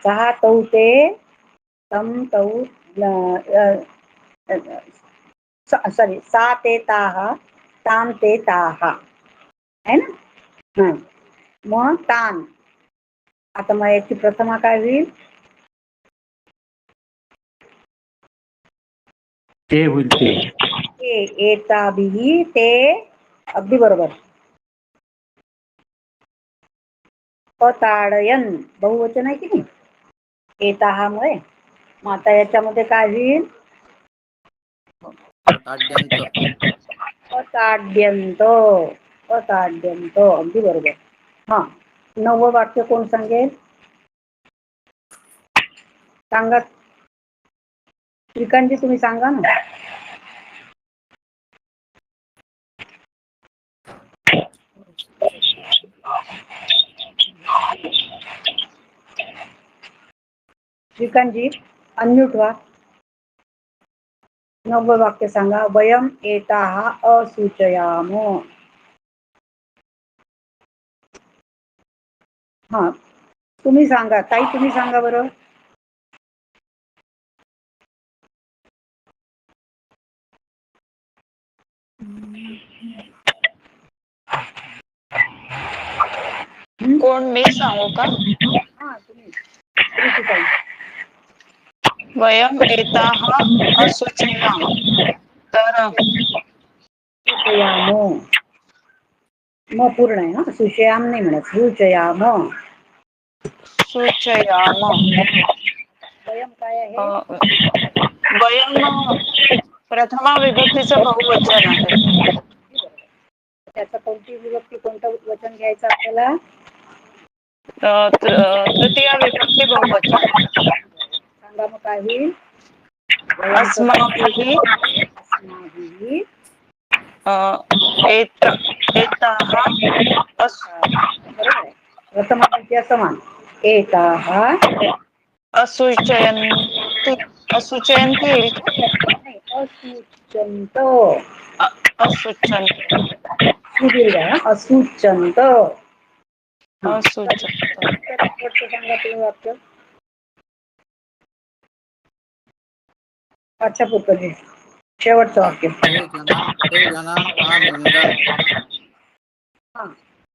सहा तौ ते तम तौ सॉरी सा ते ताहा ताम ते ताहा आहे ना. मग तान, आता मग याची प्रथमा काय होईल?
ते होईल ते.
एताभिः ते, अगदी बरोबर. अताडयन बहुवचन आहे की नाही एताहामुळे. मग आता याच्यामध्ये काय होईल?
अताड्यंत.
अताड्यंत, अताड्यंत, अगदी बरोबर. हा, 9वं वाक्य कोण सांगेल? सांगा श्रीकांतजी, तुम्ही सांगा ना. श्रीकांतजी अनम्यूट व्हा. 9वं वाक्य सांगा. वयम एताः असूचयाम. हा, तुम्ही सांगा ताई, तुम्ही सांगा बरं.
कोण, मी सांगू का?
हा, तुम्ही ताई.
वयम एताः असूचयाम. तर
म पूर्ण आहे ना, सुशयाम नाही म्हणत, सूचयाम.
सूचयाम.
वयम काय आहे?
वयम प्रथमा विभक्तीचं बहुवचन आहे.
त्याचं कोणती विभक्ती, कोणतं वचन घ्यायचं आपल्याला?
तृतीय विभक्ती बहुवचन.
सांगा मग काय होईल?
अस्माभिः एताः
प्रथमा द्वितीय समान. एताः
असूचयन्ति. असूचयन्ति येईल का?
असूचंत.
असूचन्त.
असूचंत.
असूचंत.
सांगा तुम्ही वाक्य. अच्छा पुत्रजी, शेवटचं वाक्य.
ते जनान अनिंदन.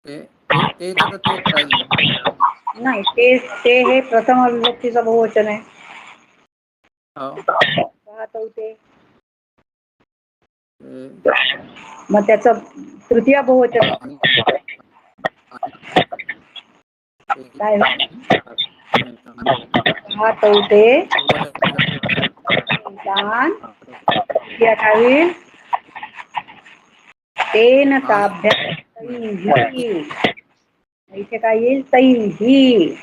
तेच तर तेच पाहिजे.
नाही, ते हे प्रथम विभक्तीचं बहुवचन आहे. पाहत होते. मग त्याचं तृतीय बहुवचन काय? पाहत होते. काय होईल? तेन ताभ्याम. इथे काय येईल? तैही.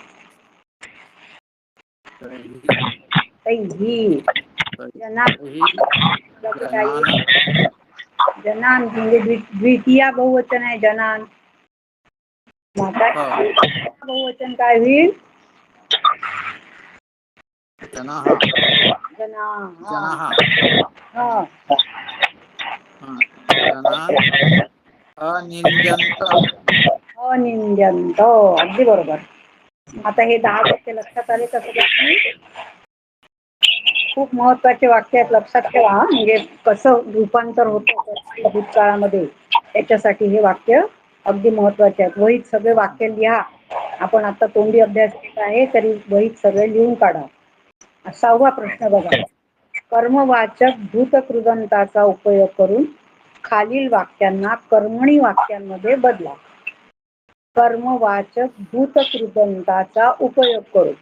तैही. जनान म्हणजे द्वितीय बहुवचन आहे जनान. बहुवचन काय होईल?
जनाः.
जनाः.
जनान् अनिंद्यन्त.
अनिंद्यन्त, अगदी बरोबर. आता हे 10 वाक्य लक्षात आले कसं? खूप महत्वाचे वाक्य आहेत, लक्षात ठेवा. म्हणजे कसं रूपांतर होतं भूतकाळामध्ये, त्याच्यासाठी हे वाक्य अगदी महत्वाचे आहेत. वहीत सगळे वाक्य लिहा. आपण आता तोंडी अभ्यास केला आहे, तरी वहीत सगळे लिहून काढा. 6वा प्रश्न बघा. कर्मवाचक भूतकृदंताचा उपयोग करून खालील वाक्यांना कर्मणी वाक्यांमध्ये बदला. कर्मवाचक भूतकृदंताचा उपयोग करून.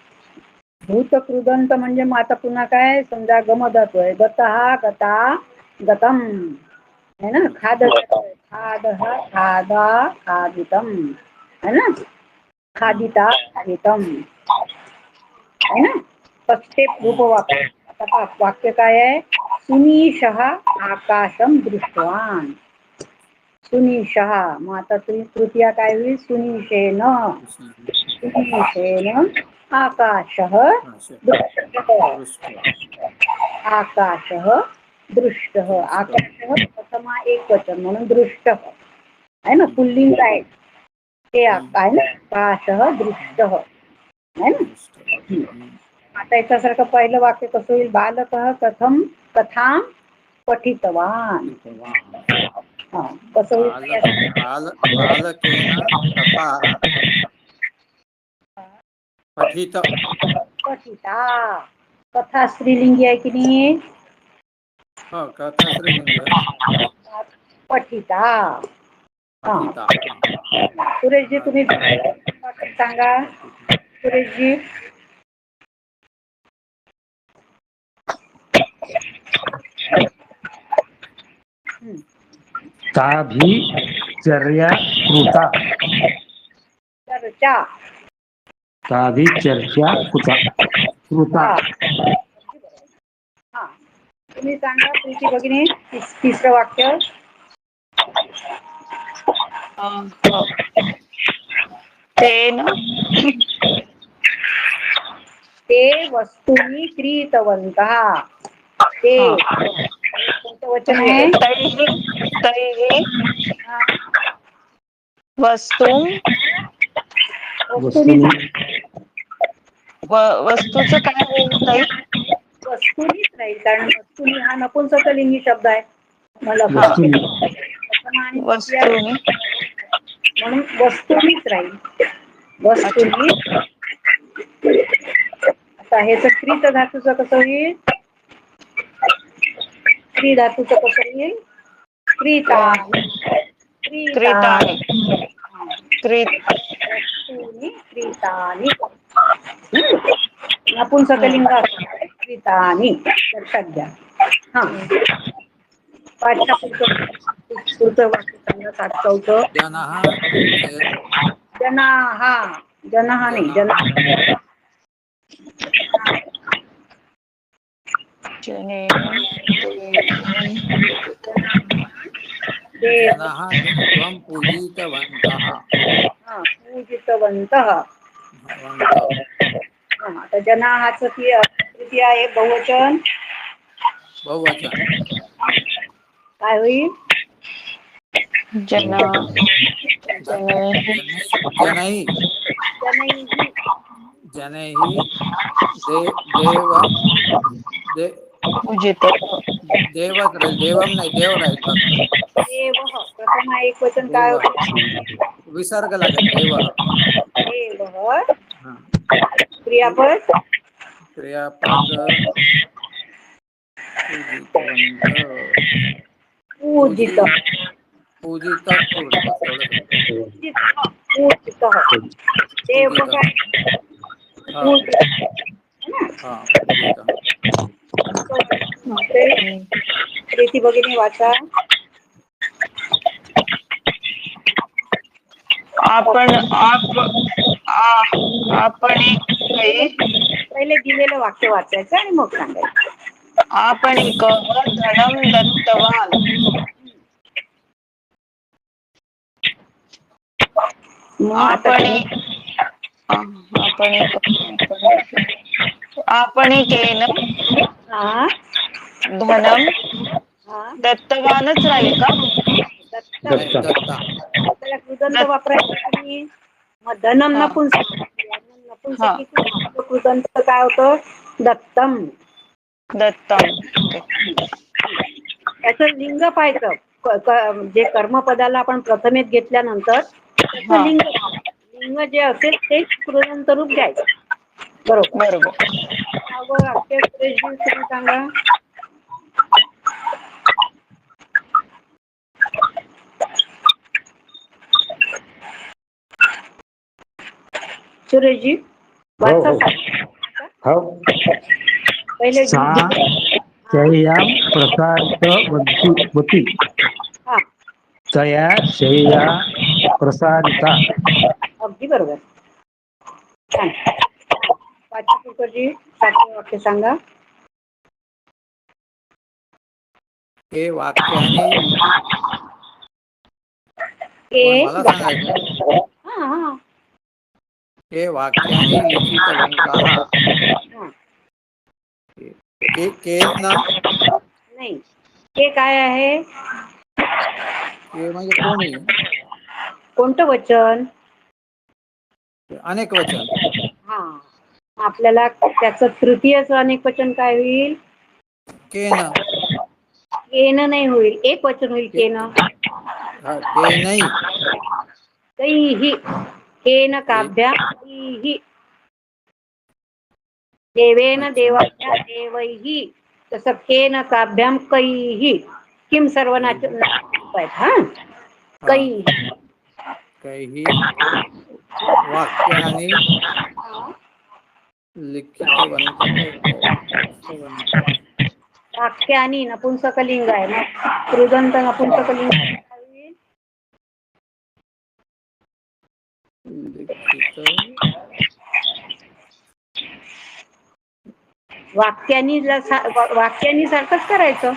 भूतकृदंत म्हणजे मग आता पुन्हा काय, समजा गमधातू आहे. गतः गता गतम है ना. खादः खादा खादितम है ना. खादिता खादितम है ना. ते रूप वाक्य. आता वाक्य काय आहे? सुनीशः आकाशम दृष्टवान. सुनीशः. मग आता तृतीया काय होईल? सुनीशेन. निमिषेण आकाशः
असे.
दृष्टः
दृष्ट.
आकाशः दृष्टः आकाशः प्रथमा एकवचन म्हणून दृष्टः आहे ना पुल्लिंग आहे ते आहे ना आकाशः दृष्टः आहे ना
दृष्ट.
आता याच्यासारखं पहिलं वाक्य कसं होईल बालकः कथम कथां पठितवान हा कसं होईल
बालकेन कथा पठित.
पठिता कथा स्त्रीलिंगी आहे की नाही
हो कथा स्त्रीलिंगी आहे.
पठिता हा
पठिता.
सुरेशजी तुम्ही सांगा सुरेशजी
ताभिचर्या कृता
चर्चा
ताभिचर्या कृता
हा तुम्ही सांगा प्रीती भगिनी तिसरं वाक्य
हो. तेन
ते वस्तूंनी क्रीतवन्तः ते कोणतं वचन आहे
तैः
हा,
वस्तूं
वस्तूंनी
वस्तूचं काय होईल ताई
वस्तूनीच राहील कारण वस्तूनी हा नपुंसकलिंगी शब्द आहे मला
हा
आणि
वस्तूने
म्हणून वस्तूनीच राहील वस्तूनी आता हे तर क्रीत धातूचं कसं होईल क्री धातूचं कसं होईल क्रीतानि
क्रीतानि
वस्तूनि क्रीतानि नपुंसकलिंग क्रीतानि लक्षात घ्या हा पाठच्या पुढचं वाक्य सांगा 7
जनः
जनाः जनाः नाही जना
जनः त्वं पूजितवन्तः.
पूजितवन्तः आता जनाहाचं तृतीय आहे बहुवचन
बहुवचन
काय होईल
जनैः जनैः देव
पूजित
देवच राहील देवम नाही देव राहील फक्त
देवः प्रथम एक वचन काय
देव
होतं
विसर्ग लागेल देव.
देवः क्रियापद
क्रियापद
पूजित
पूजित थोडं
पूजितः देव काय प्रीती भगिनी वाचा
आपण
पहिले दिलेलं वाक्य वाचायचं आणि मग सांगायचं
आपण एक धनम दत्तवान आपणिकेन धनम दत्तवानच राहील का
आपल्याला कृदंत वापरायचं मग धनम नपुंसकी कृदंत काय होतं दत्तम
दत्तम
त्याचं लिंग पाहायचं जे कर्मपदाला आपण प्रथमेत घेतल्यानंतर त्याचं लिंग जे असेल ते कृदंत रूप घ्यायचं बरोबर वाक्य तुम्ही सांगा सुरेशजी
हो
पहिले
शय्यां प्रसारितवती तया शय्या प्रसारिता
अगदी बरोबर छान पाचवी 7वें वाक्य सांगा
हे वाक्याने मला सांगायचं हे वाक्यानि लिखितवन्तः
हा.
केन
नाही, हे काय आहे?
के म्हणजे कोणी
कोणतं वचन?
अनेक वचन
हा, आपल्याला त्याचं तृतीयच अनेक वचन काय होईल?
केन
केन नाही होईल, एक वचन होईल केन.
केनई
कैहि, केन काभ्याम कैहि, देवेन
अच्छा
देवाभ्या देवैहि, तसं केन काभ्याम कैहि. किम सर्वनाम आहेत. हा,
हा
कैहि.
कैहि वाक्यानि लिखितवन्तः
वाक्यानि नपुंसकलिंग आहे ना, कृदंत नपुंसकलिंग होईल.
लिखित
वाक्यानी वाक्यानी सारखंच करायचं.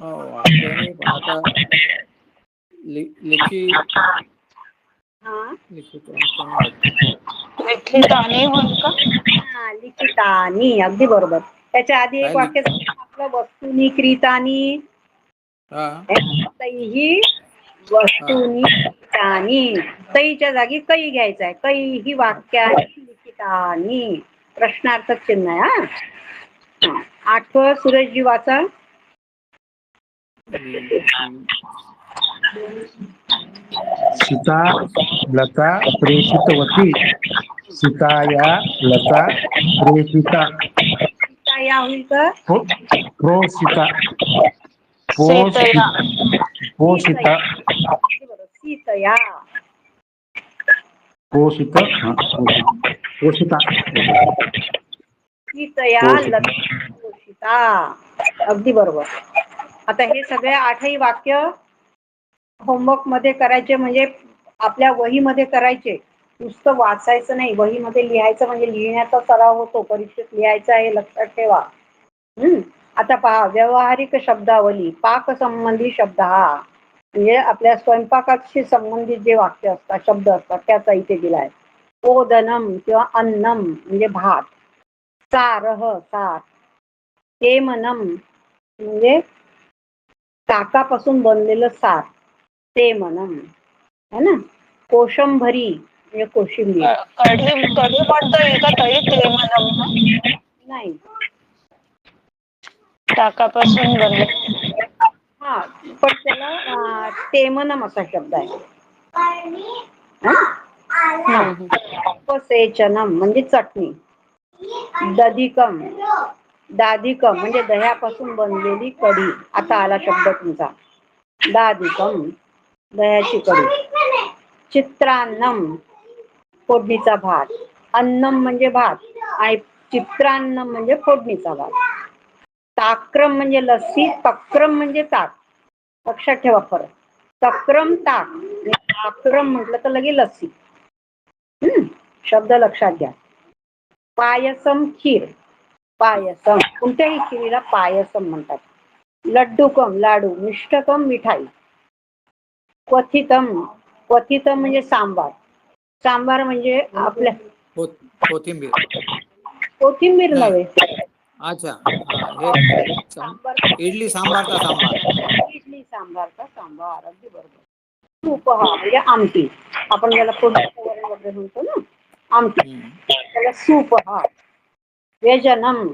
वाक्यानि पण आता लिखित
हा,
लिखिताने होईल का?
हा, लिखितानी, अगदी बरोबर. त्याच्या आधी एक
काय
वाक्य आपलं वस्तुनी क्रीतानी,
हा
तैही वस्तुनी क्रीतानी, तैच्या जागी कै घ्यायचा आहे. कैही वाक्यानि लिखितानी, प्रश्नार्थक चिन्ह आहे. हा, आठवं सुरेशजी वाचा.
सीता लता प्रेषितवती, सीताया लता प्रेषिता,
सीता या होईल तर
प्रोषिता,
सीतया
पोषिता,
सीतया,
पोषित, पोषिता,
सीतया
पोषिता.
लता, अगदी बरोबर. आता हे सगळे 8ही वाक्य होमवर्क मध्ये करायचे, म्हणजे आपल्या वहीमध्ये करायचे. नुसतं वाचायचं नाही, वहीमध्ये लिहायचं, म्हणजे लिहिण्याचा सराव होतो. परीक्षेत लिहायचं आहे, लक्षात ठेवा. आता पहा, व्यावहारिक शब्दावली, पाक संबंधी शब्द, हा म्हणजे आपल्या स्वयंपाकाशी संबंधित जे वाक्य असतात, शब्द असतात, त्याचा इथे दिलाय. ओदनम किंवा अन्नम म्हणजे भात, सारह सार, तेमनम म्हणजे ताकापासून बनलेलं सार, तेमनम है ना. कोशंभरी म्हणजे कोशिंबीर.
कढी कढी म्हणता येईल का ताई? ते म्हणा म्हणून
नाही,
ताकापासून बनले.
हा, पण त्याला तेमनम असा शब्द आहे. उपसेचनम म्हणजे चटणी. दधिकम, दाधिकम म्हणजे दह्यापासून बनलेली कढी. आता आला शब्द तुमचा, दाधिकम, दह्याची कढी. चित्रान्नम फोडणीचा भात, अन्नम म्हणजे भात, आणि चित्रान्नम म्हणजे फोडणीचा भात. ताक्रम म्हणजे लस्सी, तक्रम म्हणजे ताक. लक्षात ठेवा फरक. तक्रम ताक, ताक्रम म्हटलं तर लगे लस्सी. शब्द लक्षात घ्या. पायसम खीर, पायसम, कोणत्याही खिरीला पायसम म्हणतात. लड्डूकम लाडू, मिष्टकम मिठाई. क्वथितम, क्वथितम म्हणजे सांबार. सांबार म्हणजे आपल्या
कोथिंबीर.
कोथिंबीर
नाही,
नव्हे.
अच्छा, हे इडली सांबारचा सांबार.
इडली सांबारचा सांबार, अगदी बरोबर. सूप हा म्हणजे आमटी, आपण ज्याला फोडणीचं वरण वगैरे म्हणतो ना, आमटी, त्याला सूप हा. व्यजनम,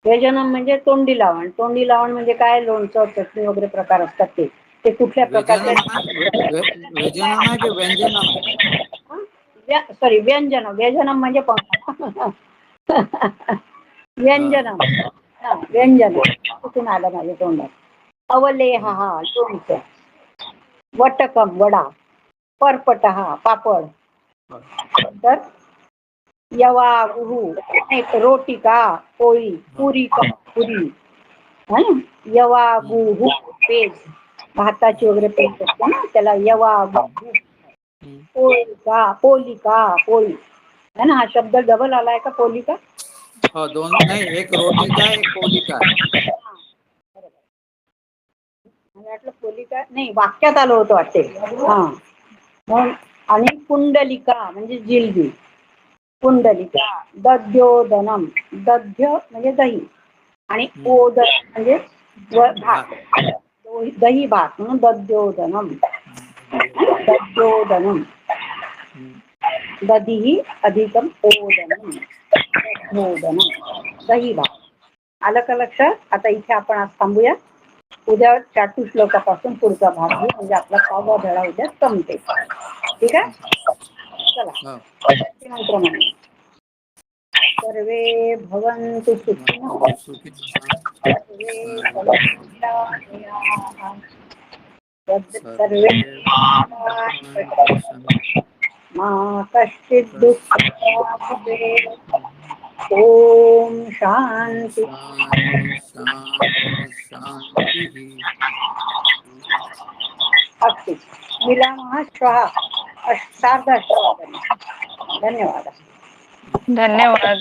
व्यजनम म्हणजे तोंडी लावण. तोंडी लावण म्हणजे काय? लोणचं, चटणी वगैरे प्रकार असतात ते. ते कुठल्या प्रकारचे?
व्यजनम आहे की व्यंजनम आहे?
सॉरी, व्यंजनम. व्यंजनम म्हणजे व्यंजनम, हा व्यंजन कुठून आलं माझ्या तोंडात. अवलेह हा लोणचं. वटकम वडा. परपट हा पापड. तर यवा गुहू रोटिका पोळी, पुरी का पुरी, यवा गुहू पेज, भाताची वगैरे पेज असते ना, त्याला यवा गुहू. पोलिका, पोलिका पोळी है ना. हा शब्द डबल आलाय का, पोलिका?
हो, दोन नाही, एक रोटिका, एक पोलिका आहे.
मला वाटलं पोलिका नाही, वाक्यात आलं होतं वाटते. हा, म्हणून आणि कुंडलिका म्हणजे जिलबी, कुंडलिका. दध्योदनम, दध्य म्हणजे दही आणि ओदन म्हणजे भात, दही भात म्हणून दध्योदनम. दध्योदनम, दधी अधिकम ओदनम, दध्योदनम, दही भात. आलं का लक्षात? आता इथे आपण आज थांबूया. उद्या चाटुश्लोकापासून पुढचा भाग घेऊ, म्हणजे आपला 6वा धडा उद्या संपते. ठीक आहे, चला मंत्र म्हणू. सर्वे भवन्तु सुखिनः, सर्वे भवन्तु निरामयाः, सर्वे मा कश्चित् दुःखं भवेत्. ओम शांती. अस्तु, मिलामः श्वः सार्ध 8:00 वादने. धन्यवाद.
धन्यवाद.